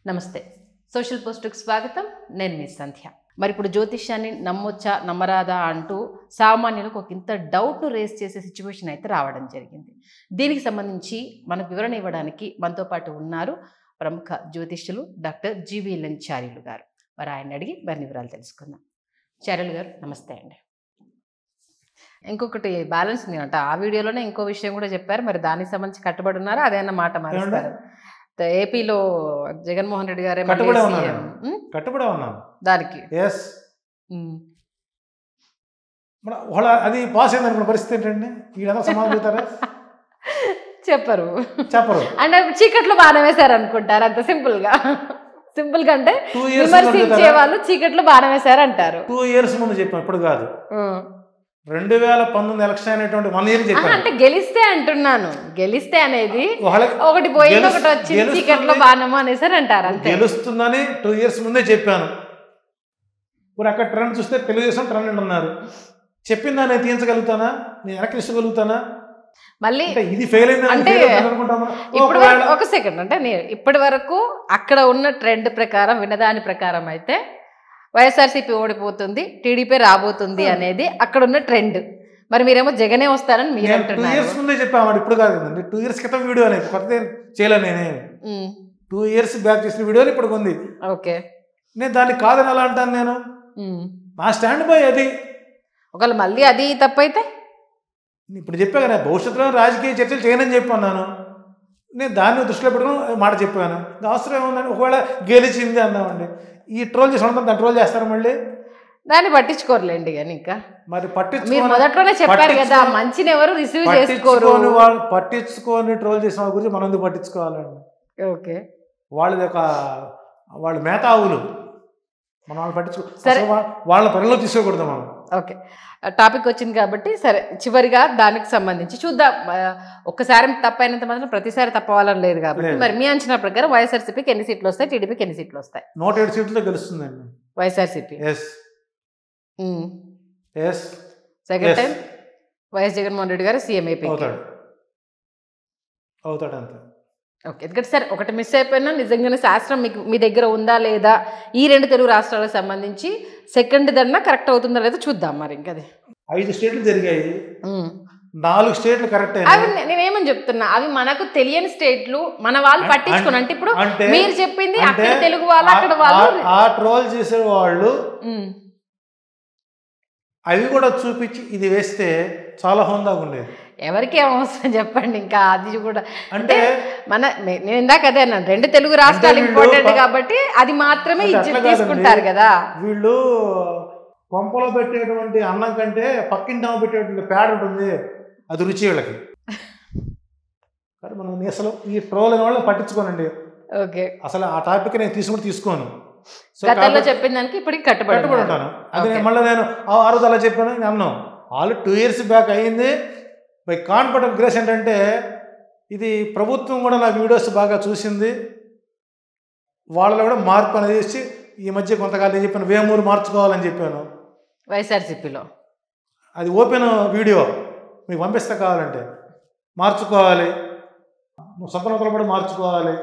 నమస్తే. సోషల్ పోస్ట్‌కి స్వాగతం. నేను మీ సంధ్య. మరి ఇప్పుడు జ్యోతిష్యాన్ని నమ్మొచ్చా నమ్మరాదా అంటూ సామాన్యులకు ఒక ఇంత డౌట్ను రేస్ చేసే సిచ్యువేషన్ అయితే రావడం జరిగింది. దీనికి సంబంధించి మనకు వివరణ ఇవ్వడానికి మనతో పాటు ఉన్నారు ప్రముఖ జ్యోతిష్యులు డాక్టర్ జీవీఎల్ఎన్ చార్యులు గారు. మరి ఆయన అడిగి మరిన్ని వివరాలు తెలుసుకుందాం. చార్యులు గారు నమస్తే అండి. ఇంకొకటి బ్యాలెన్స్ ఉంది అంట, ఆ వీడియోలోనే ఇంకో విషయం కూడా చెప్పారు. మరి దానికి సంబంధించి కట్టుబడి ఉన్నారా, అదేనా మాట మారుస్తారు? ఏపీలో జగన్మోహన్ రెడ్డి గారే కట్టుబడి ఉన్నాను దానికి. అది పాస్ అయింది అనుకున్న పరిస్థితి ఏంటండి? వీళ్ళంతా సమాధానం చెప్తారా? చెప్పరు. అంటే చీకట్లో బాణం వేశారు అనుకుంటారు, అంత సింపుల్ గా అంటే విమర్శించే వాళ్ళు చీకట్లో బాణం వేశారు అంటారు. 2 years ముందు చెప్పాను, ఇప్పుడు కాదు. 2019 ఎలక్షన్ అనేటువంటి 1 year చెప్పాను. అంటే గెలిస్తే అంటున్నాను, గెలిస్తే అనేది ఒకటి పోయింది ఒకటి వచ్చింది, చీకట్లో బాణము అనేసారి అంటారు. గెలుస్తుందని 2 years ముందే చెప్పాను. ఇప్పుడు అక్కడ ట్రెండ్ చూస్తే తెలుగుదేశం ట్రెండ్ ఉన్నారు. చెప్పిందా నేను తీయించగలుగుతానా? నేను వెనక్కించగలుగుతానా? మళ్ళీ ఇది ఫెయిల్ అయింది అంటే ఇప్పుడు ఒక సెకండ్, అంటే నేను ఇప్పటి వరకు అక్కడ ఉన్న ట్రెండ్ ప్రకారం వినదాని ప్రకారం అయితే వైఎస్ఆర్సీపీ ఓడిపోతుంది, టీడీపీ రాబోతుంది అనేది అక్కడ ఉన్న ట్రెండ్. మరి మీరేమో జగనే వస్తారని మీరు అంటున్నారు. 2 years ముందే చెప్పాము, ఇప్పుడు కాదు కదండి. 2 years క్రితం వీడియో అనేది కొత్త చేయలేను. నేనే 2 years బ్యాక్ చేసిన వీడియోని ఇప్పుడు ఉంది. ఓకే, నేను దాన్ని కాదని ఎలా అంటాను? నేను నా స్టాండ్ బై అది. ఒకవేళ మళ్ళీ అది తప్పైతే ఇప్పుడు చెప్పా కదా, భవిష్యత్తులో రాజకీయ చర్చలు చేయనని చెప్పన్నాను. నేను దాన్ని దృష్టిలో పెట్టుకుని మాట చెప్పాను. అవసరం ఏముందండి? ఒకవేళ గెలిచింది అందామండి, ఈ ట్రోల్ చేసి దాన్ని ట్రోల్ చేస్తారు, మళ్ళీ దాన్ని పట్టించుకోరులేండి. కానీ ఇంకా మరి మీరు మొదట్లోనే చెప్పారు కదా, మంచిని ఎవరు రిసీవ్ చేసుకోరు. పట్టించుకొని ట్రోల్ చేసిన వాళ్ళ గురించి మనం ఎందుకు పట్టించుకోవాలండి? ఓకే, వాళ్ళ మేతావులు, మనం వాళ్ళు పట్టించుకో, వాళ్ళ పరిలో తీసుకోకూడదు మనం. ఓకే, టాపిక్ వచ్చింది కాబట్టి సరే, చివరిగా దానికి సంబంధించి చూద్దాం. ఒక్కసారి తప్పైనంత మాత్రం ప్రతిసారి తప్పవాలని లేదు కాబట్టి మరి మీ అంచనా ప్రకారం వైఎస్ఆర్సీపీకి ఎన్ని సీట్లు వస్తాయి, టీడీపీకి ఎన్ని సీట్లు వస్తాయి? 107 సీట్లతో గెలుస్తుందండి వైఎస్ఆర్సీపీ. సెకండ్ టైం వైఎస్ జగన్మోహన్ రెడ్డి గారు సీఎం అవుతాడు అంతే. ఓకే, ఎందుకంటే సార్ ఒకటి మిస్ అయిపోయినా నిజంగానే శాస్త్రం మీకు మీ దగ్గర ఉందా లేదా, ఈ 2 తెలుగు రాష్ట్రాలకు సంబంధించి సెకండ్ దన్నా కరెక్ట్ అవుతుందా లేదా చూద్దాం. మరి ఇంకా 5 స్టేట్లు జరిగాయి, 4 స్టేట్లు కరెక్ట్ అవి నేనేమని చెప్తున్నా, అవి మనకు తెలియని స్టేట్లు, మన వాళ్ళు పట్టించుకుని. అంటే ఇప్పుడు మీరు చెప్పింది అక్కడ తెలుగు వాళ్ళు, అక్కడ వాళ్ళు ఆ ట్రోల్ చేసే వాళ్ళు అవి కూడా చూపించి ఇది వేస్తే చాలా హోందాగా ఉండేది. ఎవరికి ఏమవసరం చెప్పండి. ఇంకా అది కూడా అంటే నేను ఇందాక అదే అన్నాను, 2 తెలుగు రాష్ట్రాలు ఇంపార్టెంట్ కాబట్టి అది మాత్రమే తీసుకుంటారు కదా. వీళ్ళు కొంపలో పెట్టేటువంటి అన్నం కంటే పక్కింటి పెట్టేటువంటి పేడ ఉంటుంది, అది రుచి వీళ్ళకి. మనం అసలు ఈ ట్రోల్ అనే వాళ్ళని పట్టించుకోనండి. ఓకే, అసలు ఆ టాపిక్ నేను తీసుకోను. గతంలో చెప్పిన దానికి ఇప్పటికి కట్టుబడి ఉంటాను. అది మళ్ళీ నేను ఆ రోజు అలా చెప్పాను అన్నాను. ఆల్ 2 years బ్యాక్ అయ్యింది. బై కాన్ఫిడెంట్ గ్రేస్ ఏంటంటే, ఇది ప్రభుత్వం కూడా నా వీడియోస్ బాగా చూసింది, వాళ్ళలో కూడా మార్పు అనేది చేసి ఈ మధ్య కొంతకాలం నేను చెప్పాను వేమూరు మార్చుకోవాలని చెప్పాను వైఎస్ఆర్సీపీలో. అది ఓపెన్ వీడియో మీకు పంపిస్తే, కావాలంటే మార్చుకోవాలి, సొంతలో కూడా మార్చుకోవాలి,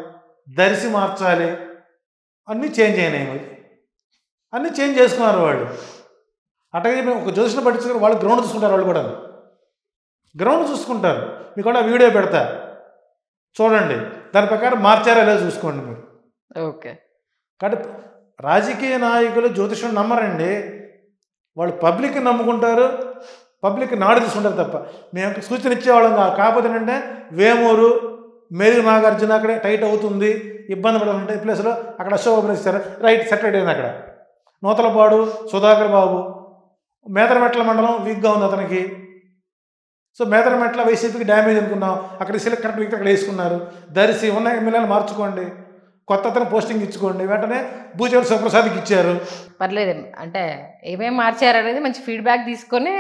దర్శి మార్చాలి, అన్నీ చేంజ్ అయినాయి. అన్నీ చేంజ్ చేసుకున్నారు వాళ్ళు. అట్లాగే ఒక జ్యోతిష్ని పట్టించుకుని వాళ్ళు గ్రౌండ్ చూసుకుంటారు. వాళ్ళు కూడా గ్రౌండ్ చూసుకుంటారు. మీకు కూడా వీడియో పెడతా చూడండి, దాని ప్రకారం మార్చారా లేదా చూసుకోండి మీరు. ఓకే, కాబట్టి రాజకీయ నాయకులు జ్యోతిష్యం నమ్మరండి, వాళ్ళు పబ్లిక్ నమ్ముకుంటారు, పబ్లిక్ నాడు తీసుకుంటారు తప్ప. మేము సూచన ఇచ్చేవాళ్ళం కాకపోతే ఏంటంటే, వేమూరు మేరు నాగార్జున అక్కడే టైట్ అవుతుంది, ఇబ్బంది పడాలంటే ఈ ప్లేస్లో అక్కడ షో ఓపెన్ ఇస్తారు, రైట్ సెటిల్ అయింది. అక్కడ నూతలపాడు సుధాకర్ బాబు, మేదరమెట్ల మండలం వీక్గా ఉంది అతనికి. సో మేదరమెట్ల వైసీపీకి డ్యామేజ్ అనుకున్నాం, అక్కడ సెలెక్ట్ కరెక్ట్ వ్యక్తి అక్కడ వేసుకున్నారు. దర్శి ఉన్న ఎమ్మెల్యేలు మార్చుకోండి, కొత్త అతను పోస్టింగ్ ఇచ్చుకోండి. వెంటనే భూచేరు శివప్రసాద్కి ఇచ్చారు. పర్లేదు, అంటే ఏమేమి మార్చారు అనేది మంచి ఫీడ్బ్యాక్ తీసుకొని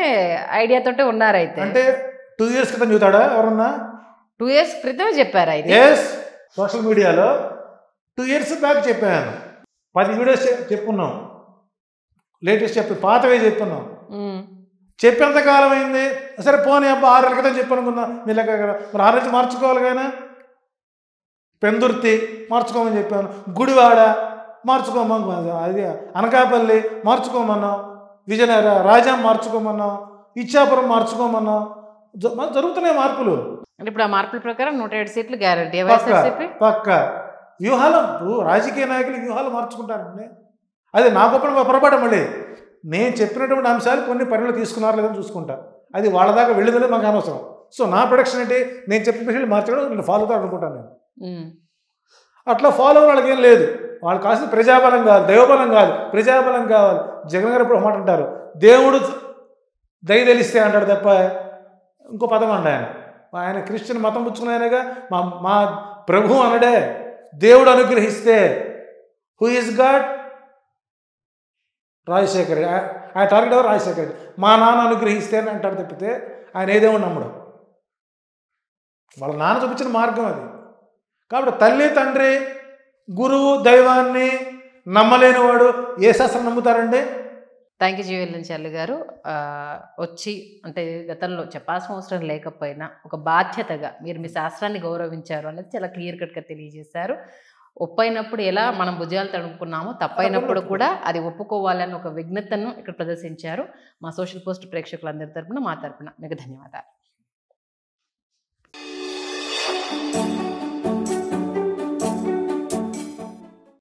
ఐడియాతోటే ఉన్నారు. అయితే అంటే 2 years క్రితం చూతాడా ఎవరన్నా? 2 years క్రితం చెప్పారు. అయితే సోషల్ మీడియాలో 2 years బ్యాక్ చెప్పాను, 10 వీడియోస్ చెప్పుకున్నాం, లేటెస్ట్ పాతవే చెప్పుకున్నాం. చెప్పేంత కాలం అయింది. సరే పోనీ అబ్బా 6 ఏళ్ళ క్రితం చెప్పనుకున్నాం, మీ లెక్క కదా. మరి 6 నుంచి మార్చుకోవాలి కానీ పెందుర్తి మార్చుకోమని చెప్పాను, గుడివాడ మార్చుకోమని, అది అనకాపల్లి మార్చుకోమన్నాం, విజయనగర రాజాం మార్చుకోమన్నాం, ఇచ్చాపురం మార్చుకోమన్నాం. జరుగుతున్నాయి మార్పులు. అంటే ఇప్పుడు ఆ మార్పుల ప్రకారం 107 సీట్లు గ్యారంటీ. పక్క వ్యూహాలు. రాజకీయ నాయకులు వ్యూహాలు మార్చుకుంటారండి. అది నా గొప్ప పొరపాటు. మళ్ళీ నేను చెప్పినటువంటి అంశాలు కొన్ని పరిణామాలు తీసుకున్నారు లేదని చూసుకుంటా. అది వాళ్ళ దాకా వెళ్ళిందనే మాకు అనవసరం. సో నా ప్రొడక్షన్ ఏంటి, నేను చెప్పిన విషయాలు మార్చడం నేను ఫాలో అవుతాను అనుకుంటాను నేను. అట్లా ఫాలో అవ్వడం వాళ్ళకి ఏం లేదు. వాళ్ళు కాసిన ప్రజాబలం కాదు, దైవబలం కాదు, ప్రజాబలం కావాలి. జగన్ గారు ఇప్పుడు మాట అంటారు, దేవుడు దయ తెలిస్తే అంటాడు తప్ప ఇంకో పదం అండి. ఆయన క్రిస్టియన్ మతం పుచ్చుకున్న ఆయనగా మా ప్రభు అనడే. దేవుడు అనుగ్రహిస్తే, who is God? Rajasekhar Reddy. ఆయన టార్గెట్ ఎవరు? రాజశేఖర్ రెడ్డి. మా నాన్న అనుగ్రహిస్తే అని అంటాడు తప్పితే ఆయన ఏ దేవుడు నమ్మడు. వాళ్ళ నాన్న చూపించిన మార్గం అది. కాబట్టి తల్లి తండ్రి గురువు దైవాన్ని నమ్మలేనివాడు ఏ శాస్త్రం నమ్ముతారండి? థ్యాంక్ యూ జీవెల్లంచల్లి గారు. వచ్చి అంటే గతంలో చెప్పాల్సిన అవసరం లేకపోయినా ఒక బాధ్యతగా మీరు మీ శాస్త్రాన్ని గౌరవించారు అనేది చాలా క్లియర్ కట్గా తెలియజేశారు. ఒప్పైనప్పుడు ఎలా మనం భుజాలు తడుపుకున్నామో, తప్పైనప్పుడు కూడా అది ఒప్పుకోవాలని ఒక విజ్ఞతను ఇక్కడ ప్రదర్శించారు. మా సోషల్ పోస్ట్ ప్రేక్షకులందరి తరపున, మా తరపున మీకు ధన్యవాదాలు.